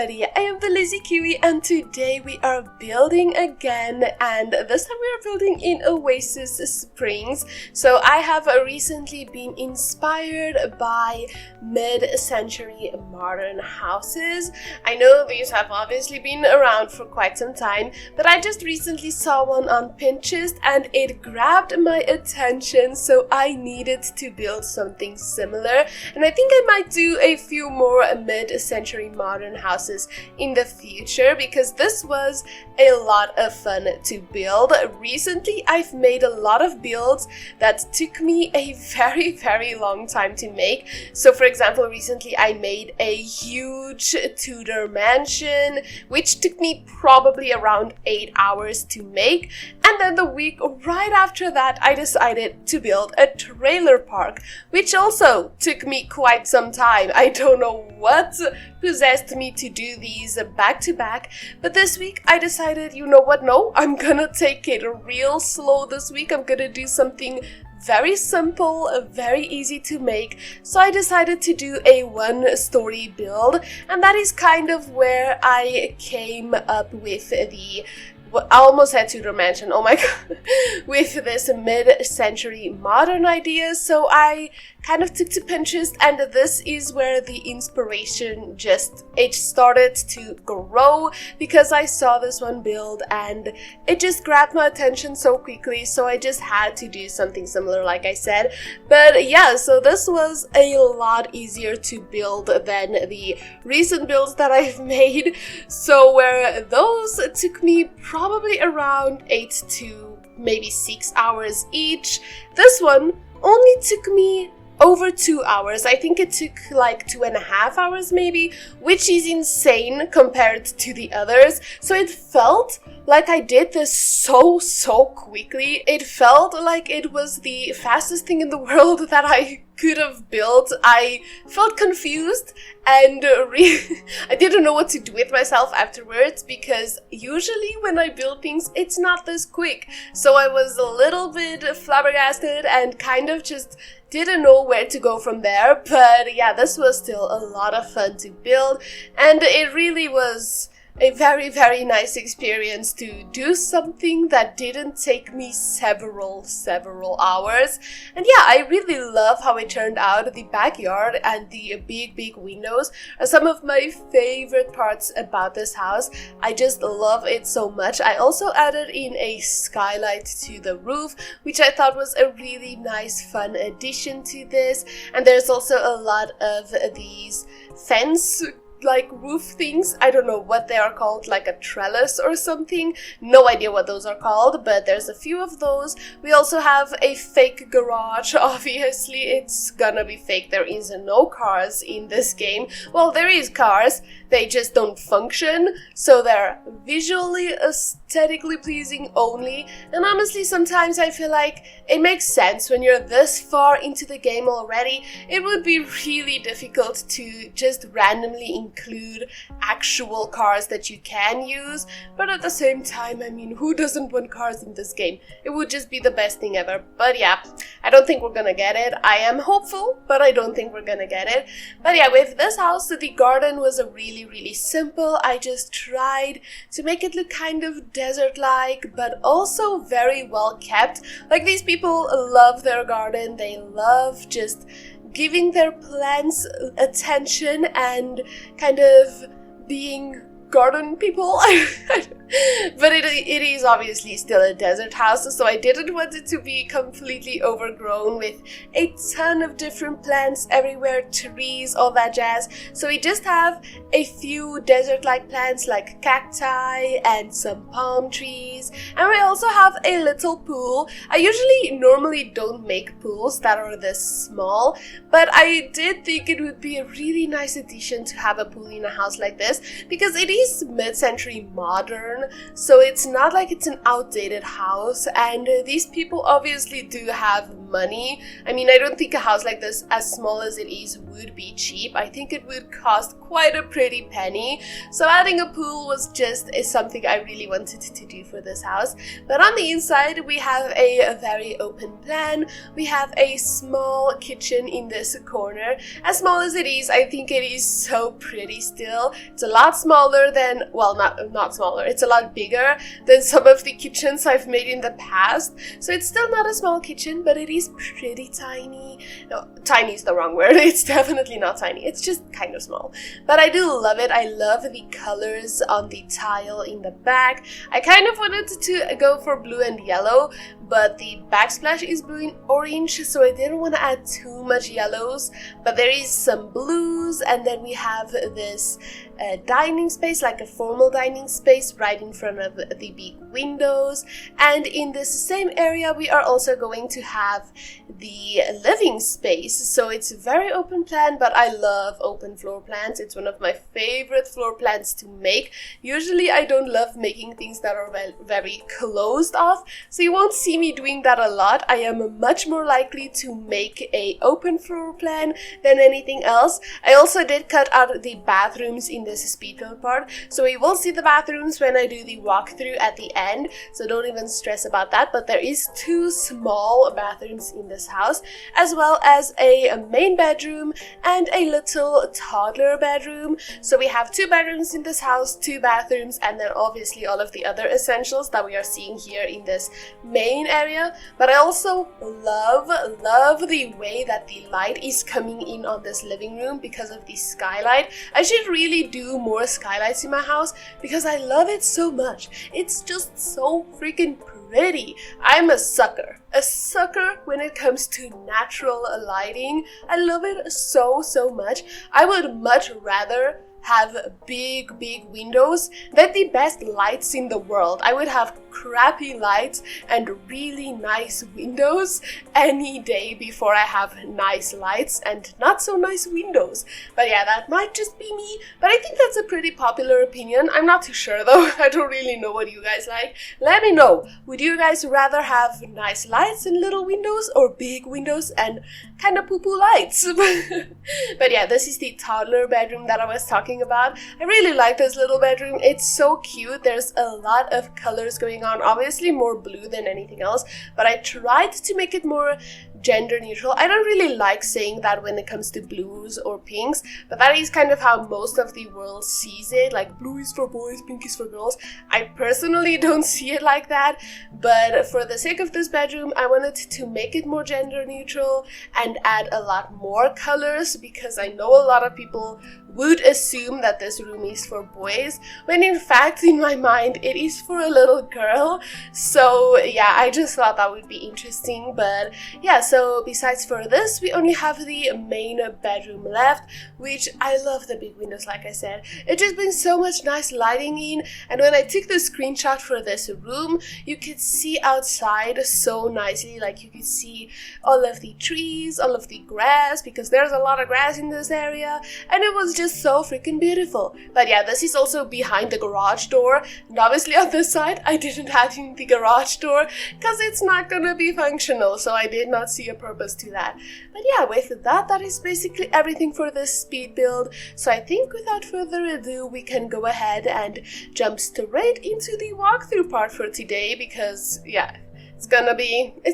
everybody, I am the Lazy Kiwi and today we are building again, and this time we are building in Oasis Springs. So I have recently been inspired by mid-century modern houses. I know these have obviously been around for quite some time, but I just recently saw one on Pinterest and it grabbed my attention, so I needed to build something similar, and I think I might do a few more mid-century modern houses in the future because this was a lot of fun to build. Recently I've made a lot of builds that took me a very long time to make. So for example, recently I made a huge Tudor mansion which took me probably around 8 hours to make, and then the week right after that I decided to build a trailer park which also took me quite some time. I don't know what possessed me to do these back to back, but this week I decided, you know what, no, I'm gonna take it real slow this week. I'm gonna do something very simple, very easy to make. So I decided to do a one-story build, and that is kind of where I came up with the I almost had Tudor mansion, oh my god, with this mid-century modern idea. So I kind of took to Pinterest, and this is where the inspiration it started to grow because I saw this one build and it just grabbed my attention so quickly, so I just had to do something similar like I said. But yeah, so this was a lot easier to build than the recent builds that I've made. So where those took me probably around 8 to maybe 6 hours each, this one only took me over 2 hours. I think it took like 2.5 hours maybe, which is insane compared to the others. So it felt like I did this so quickly. It felt like it was the fastest thing in the world that I could have built. I felt confused and I didn't know what to do with myself afterwards because usually when I build things it's not this quick. So I was a little bit flabbergasted and kind of just didn't know where to go from there. But yeah, this was still a lot of fun to build, and it really was a very nice experience to do something that didn't take me several hours. And yeah, I really love how it turned out. The backyard and the big windows are some of my favorite parts about this house. I just love it so much. I also added in a skylight to the roof, which I thought was a really nice fun addition to this. And there's also a lot of these fence like roof things. I don't know what they are called, like a trellis or something. No idea what those are called, but there's a few of those. We also have a fake garage. Obviously it's gonna be fake. There is no cars in this game. Well, there is cars, they just don't function, so they're visually aesthetically pleasing only. And honestly, sometimes I feel like it makes sense when you're this far into the game already. It would be really difficult to just randomly include actual cars that you can use, but at the same time, I mean, who doesn't want cars in this game? It would just be the best thing ever. But yeah, I don't think we're gonna get it. I am hopeful, but I don't think we're gonna get it. But yeah, with this house, the garden was a really simple. I just tried to make it look kind of desert-like, but also very well kept. Like, these people love their garden, they love just giving their plants attention and kind of being garden people. But it is obviously still a desert house, so I didn't want it to be completely overgrown with a ton of different plants everywhere, trees, all that jazz. So we just have a few desert-like plants like cacti and some palm trees, and we also have a little pool. I usually normally don't make pools that are this small, but I did think it would be a really nice addition to have a pool in a house like this because it is mid-century modern. So it's not like it's an outdated house, and these people obviously do have money. I mean, I don't think a house like this, as small as it is, would be cheap. I think it would cost quite a pretty penny. So adding a pool was just something I really wanted to do for this house. But on the inside, we have a very open plan. We have a small kitchen in this corner. As small as it is, I think it is so pretty still. It's a lot smaller than, well, not smaller, it's a lot bigger than some of the kitchens I've made in the past. So it's still not a small kitchen, but it is pretty tiny. No, tiny is the wrong word. It's definitely not tiny. It's just kind of small. But I do love it. I love the colors on the tile in the back. I kind of wanted to go for blue and yellow, but the backsplash is blue and orange, so I didn't want to add too much yellows. But there is some blues, and then we have this dining space, like a formal dining space right in front of the big windows. And in this same area we are also going to have the living space. So it's a very open plan, but I love open floor plans. It's one of my favorite floor plans to make. Usually I don't love making things that are very closed off, so you won't see me doing that a lot. I am much more likely to make a open floor plan than anything else. I also did cut out the bathrooms in this speed build part, so we will see the bathrooms when I do the walkthrough at the end, so don't even stress about that. But there is 2 small bathrooms in this house, as well as a main bedroom and a little toddler bedroom. So we have 2 bedrooms in this house, 2 bathrooms, and then obviously all of the other essentials that we are seeing here in this main area. But I also love the way that the light is coming in on this living room because of the skylight. I should really do more skylights in my house because I love it so much. It's just so freaking pretty. I'm a sucker when it comes to natural lighting. I love it so much. I would much rather have big windows than the best lights in the world. I would have crappy lights and really nice windows any day before I have nice lights and not so nice windows. But yeah, that might just be me, but I think that's a pretty popular opinion. I'm not too sure though. I don't really know what you guys like. Let me know. Would you guys rather have nice lights and little windows, or big windows and kind of poo-poo lights? But yeah, this is the toddler bedroom that I was talking about. I really like this little bedroom. It's so cute. There's a lot of colors going on, obviously more blue than anything else, but I tried to make it more gender neutral. I don't really like saying that when it comes to blues or pinks, but that is kind of how most of the world sees it, like blue is for boys, pink is for girls. I personally don't see it like that, but for the sake of this bedroom, I wanted to make it more gender neutral and add a lot more colors, because I know a lot of people would assume that this room is for boys, when in fact in my mind it is for a little girl. So yeah, I just thought that would be interesting. But yeah, so besides for this, we only have the main bedroom left, which I love the big windows. Like I said, it just brings so much nice lighting in, and when I took the screenshot for this room, you could see outside so nicely. Like you could see all of the trees, all of the grass, because there's a lot of grass in this area, and it was just so freaking beautiful. But yeah, this is also behind the garage door, and obviously on this side I didn't add in the garage door because it's not gonna be functional, so I did not see a purpose to that. But yeah, with that is basically everything for this speed build. So I think without further ado, we can go ahead and jump straight into the walkthrough part for today, because yeah, it's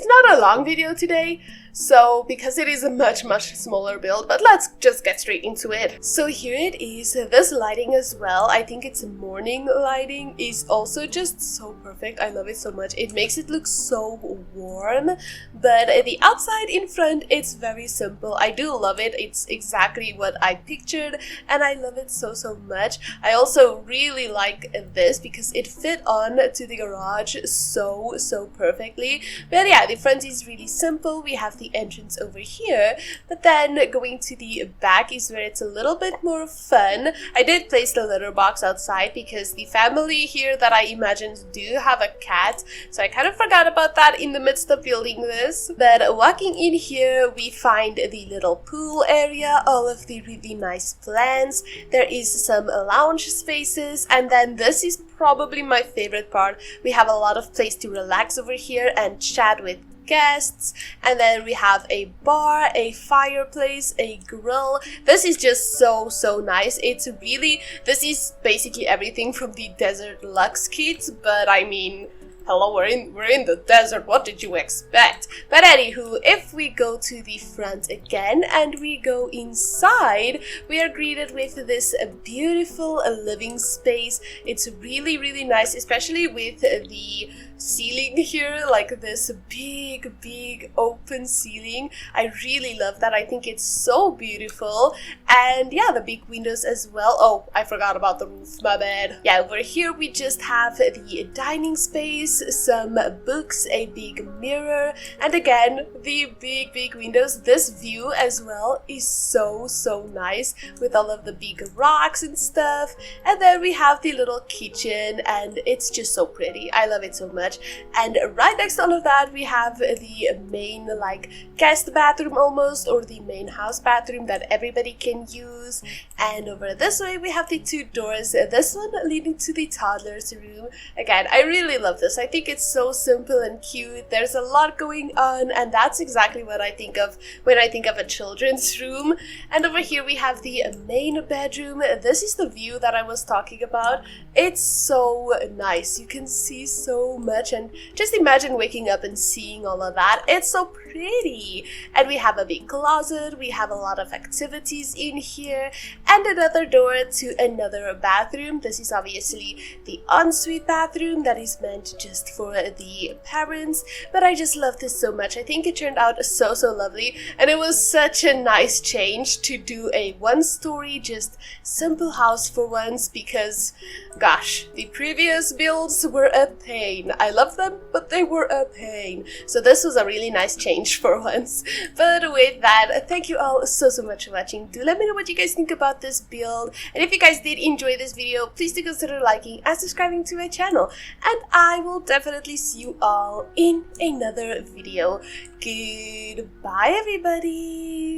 not a long video today, so because it is a much smaller build, but let's just get straight into it. So here it is. This lighting as well, I think it's morning lighting, is also just so perfect. I love it so much. It makes it look so warm, but the outside in front, it's very simple. I do love it. It's exactly what I pictured, and I love it so much. I also really like this because it fit on to the garage so perfectly. But yeah, the front is really simple. We have the entrance over here, but then going to the back is where it's a little bit more fun. I did place the litter box outside because the family here that I imagined do have a cat, so I kind of forgot about that in the midst of building this. But walking in here, we find the little pool area, all of the really nice plants. There is some lounge spaces, and then this is probably my favorite part. We have a lot of place to relax over here and chat with guests. And then we have a bar, a fireplace, a grill. This is just so nice. This is basically everything from the Desert Luxe kit, but I mean, hello, we're in the desert, what did you expect? But anywho, if we go to the front again and we go inside, we are greeted with this beautiful living space. It's really nice, especially with the ceiling here, like this big open ceiling. I really love that. I think it's so beautiful. And yeah, the big windows as well. Oh, I forgot about the roof, my bad. Yeah, over here we just have the dining space, some books, a big mirror, and again the big windows. This view as well is so nice with all of the big rocks and stuff. And then we have the little kitchen, and it's just so pretty. I love it so much. And right next to all of that we have the main like guest bathroom almost, or the main house bathroom that everybody can use. And over this way we have the two doors, this one leading to the toddler's room. Again, I really love this. I think it's so simple and cute. There's a lot going on, and that's exactly what I think of when I think of a children's room. And over here we have the main bedroom. This is the view that I was talking about. It's so nice. You can see so much, and just imagine waking up and seeing all of that. It's so pretty. And we have a big closet. We have a lot of activities in here, and another door to another bathroom. This is obviously the ensuite bathroom that is meant just for the parents, but I just love this so much. I think it turned out so lovely, and it was such a nice change to do a one-story, just simple house for once, because gosh, the previous builds were a pain. I love them, but they were a pain. So this was a really nice change for once. But with that, thank you all so much for watching. Do let me know what you guys think about this build, and if you guys did enjoy this video, please do consider liking and subscribing to my channel, and I will definitely see you all in another video. Goodbye everybody!